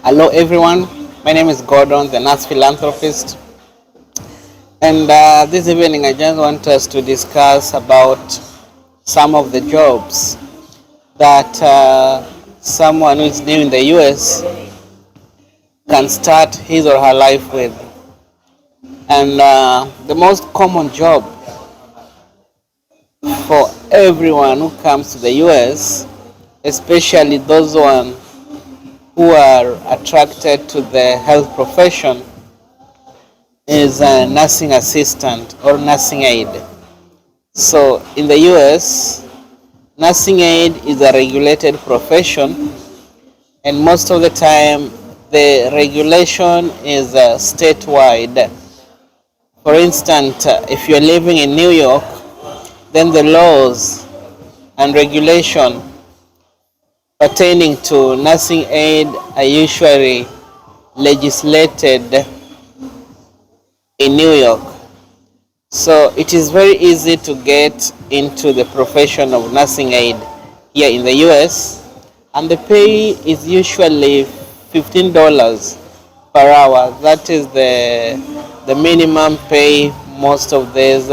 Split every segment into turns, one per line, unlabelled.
Hello, everyone. My name is Gordon, the nurse philanthropist, and this evening I just want us to discuss about some of the jobs that someone who is new in the US can start his or her life with. And the most common job for everyone who comes to the US, especially those who are attracted to the health profession, is a nursing assistant or nursing aide. So in the US, nursing aide is a regulated profession, and most of the time the regulation is statewide. For instance, if you're living in New York, then the laws and regulation pertaining to nursing aid are usually legislated in New York. So it is very easy to get into the profession of nursing aid here in the US, and the pay is usually $15 per hour. That is the minimum pay most of these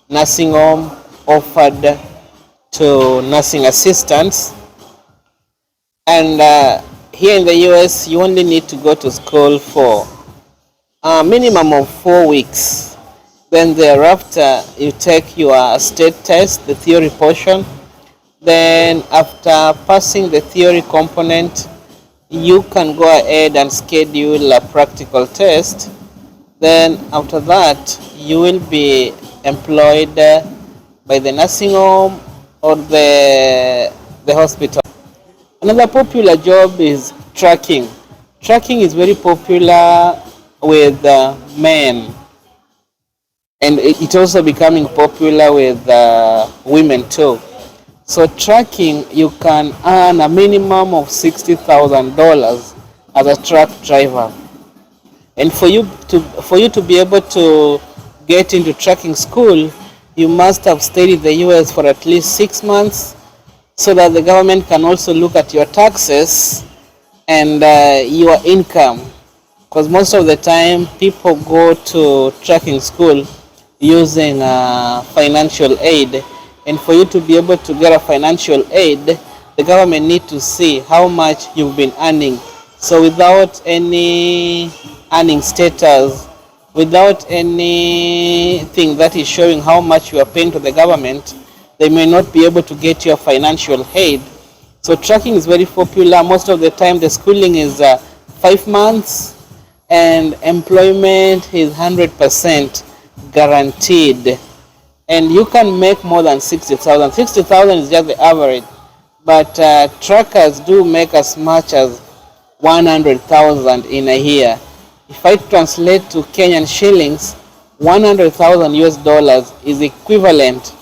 nursing home offered to nursing assistants. And here in the US, you only need to go to school for a minimum of 4 weeks. Then thereafter, you take your state test, the theory portion. Then after passing the theory component, you can go ahead and schedule a practical test. Then after that, you will be employed by the nursing home or the hospital. Another popular job is trucking. Trucking is very popular with men, and it's also becoming popular with women too. So trucking, you can earn a minimum of $60,000 as a truck driver. And for you to be able to get into trucking school, you must have stayed in the US for at least 6 months, so that the government can also look at your taxes and your income. Because most of the time people go to trucking school using financial aid, and for you to be able to get a financial aid, the government need to see how much you've been earning. So without any earning status, without anything that is showing how much you are paying to the government, they may not be able to get your financial aid. So trucking is very popular. Most of the time the schooling is 5 months, and employment is 100% guaranteed. And you can make more than 60,000. 60,000 is just the average, but truckers do make as much as 100,000 in a year. If I translate to Kenyan shillings, 100,000 US dollars is equivalent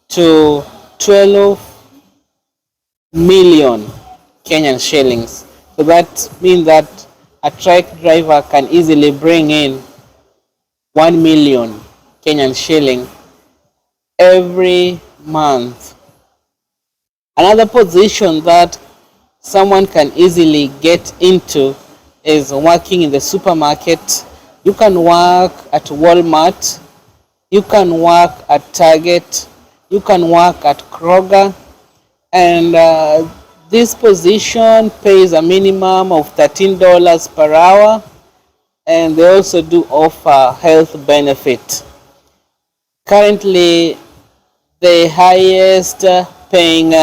to 12 million Kenyan shillings. So that means that a truck driver can easily bring in 1 million Kenyan shilling every month. Another position that someone can easily get into is working in the supermarket. You can work at Walmart, you can work at Target, you can work at Kroger, and this position pays a minimum of $13 per hour, and they also do offer health benefit. Currently, the highest paying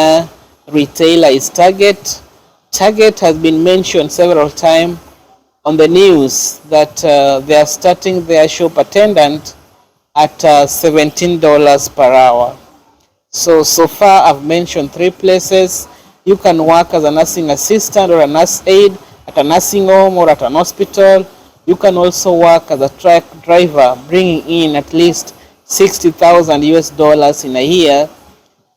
retailer is Target. Target has been mentioned several times on the news that they are starting their shop attendant at $17 per hour. So far I've mentioned 3 places. You can work as a nursing assistant or a nurse aide at a nursing home or at an hospital. You can also work as a truck driver, bringing in at least 60,000 US dollars in a year.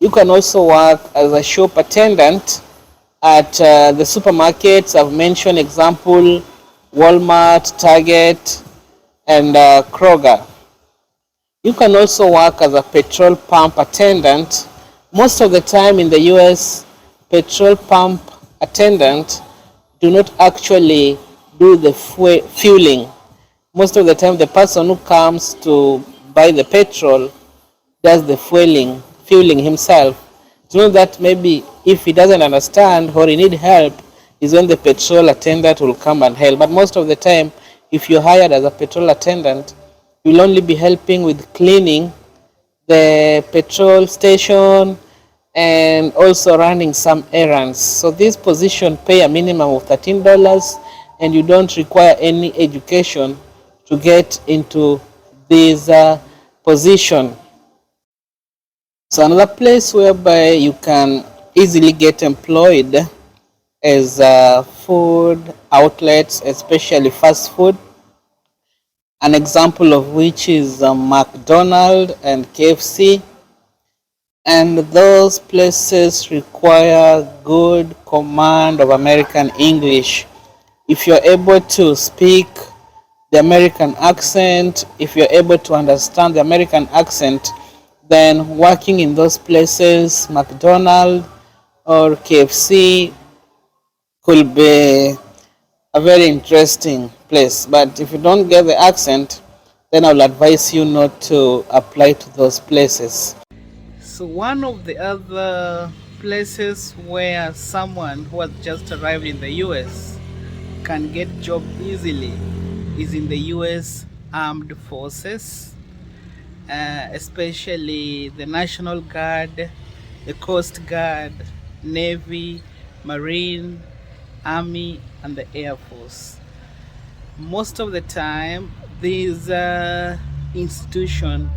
You can also work as a shop attendant at the supermarkets. I've mentioned example Walmart, Target, and Kroger. You can also work as a petrol pump attendant. Most of the time in the US, petrol pump attendant do not actually do the fueling. Most of the time, the person who comes to buy the petrol does the fueling himself. To know that maybe if he doesn't understand or he need help is when the petrol attendant will come and help. But most of the time, if you're hired as a petrol attendant, you'll only be helping with cleaning the petrol station and also running some errands. So this position pay a minimum of $13 and you don't require any education to get into this position. So another place whereby you can easily get employed is food outlets, especially fast food. An example of which is McDonald's and KFC. And those places require good command of American English. If you're able to speak the American accent, if you're able to understand the American accent, then working in those places, McDonald's or KFC, could be a very interesting place. But if you don't get the accent, then I will advise you not to apply to those places. So one of the other places where someone who has just arrived in the US can get job easily is in the US Armed Forces, especially the National Guard, the Coast Guard, Navy, Marine, Army, and the Air Force. Most of the time, these institutions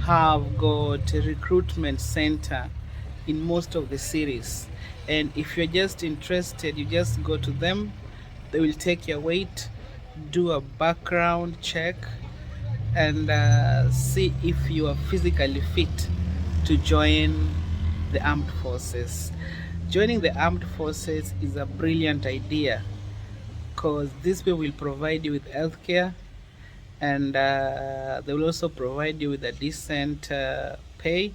have got a recruitment center in most of the cities, and if you're just interested, you just go to them. They will take your weight, do a background check, and see if you are physically fit to join the armed forces. Joining the armed forces is a brilliant idea because this way will provide you with healthcare, and they will also provide you with a decent pay.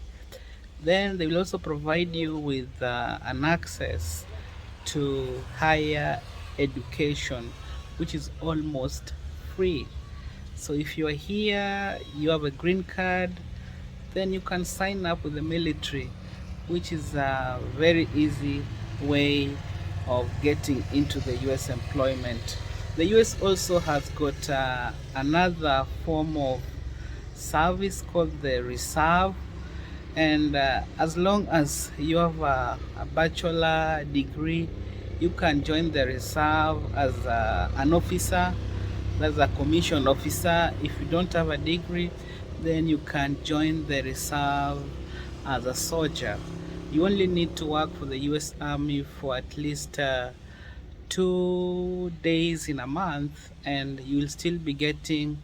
Then they will also provide you with an access to higher education, which is almost free. So if you are here, you have a green card, then you can sign up with the military, which is a very easy way of getting into the US employment. The US also has got another form of service called the reserve, and as long as you have a bachelor degree, you can join the reserve as an officer. That's a commissioned officer. If you don't have a degree, then you can join the reserve as a soldier. You only need to work for the US Army for at least 2 days in a month, and you will still be getting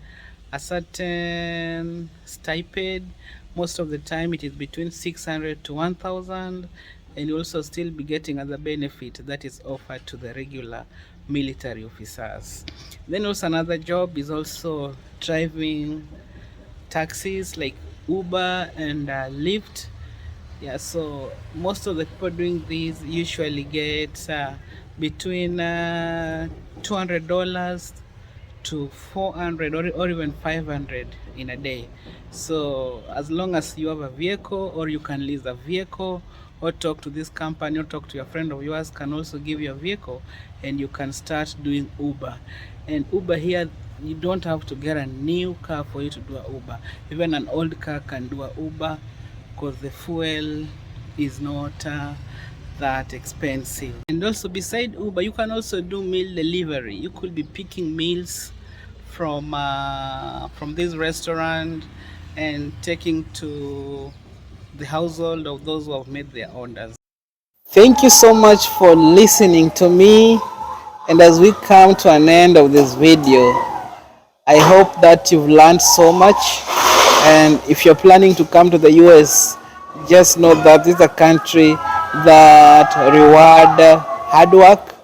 a certain stipend. Most of the time it is between 600 to 1000, and you also still be getting other benefit that is offered to the regular military officers. Then also another job is also driving taxis like Uber and Lyft. Yeah, so most of the people doing these usually get between $200 to 400 or even 500 in a day. So as long as you have a vehicle, or you can lease a vehicle, or talk to this company, or talk to your friend of yours can also give you a vehicle, and you can start doing Uber. And Uber here, you don't have to get a new car for you to do a Uber. Even an old car can do a Uber, because the fuel is not that expensive. And also beside Uber, you can also do meal delivery. You could be picking meals from this restaurant and taking to the household of those who have made their orders. Thank you so much for listening to me, and as we come to an end of this video, I hope that you've learned so much. And if you're planning to come to the US, just know that this is a country that reward hard work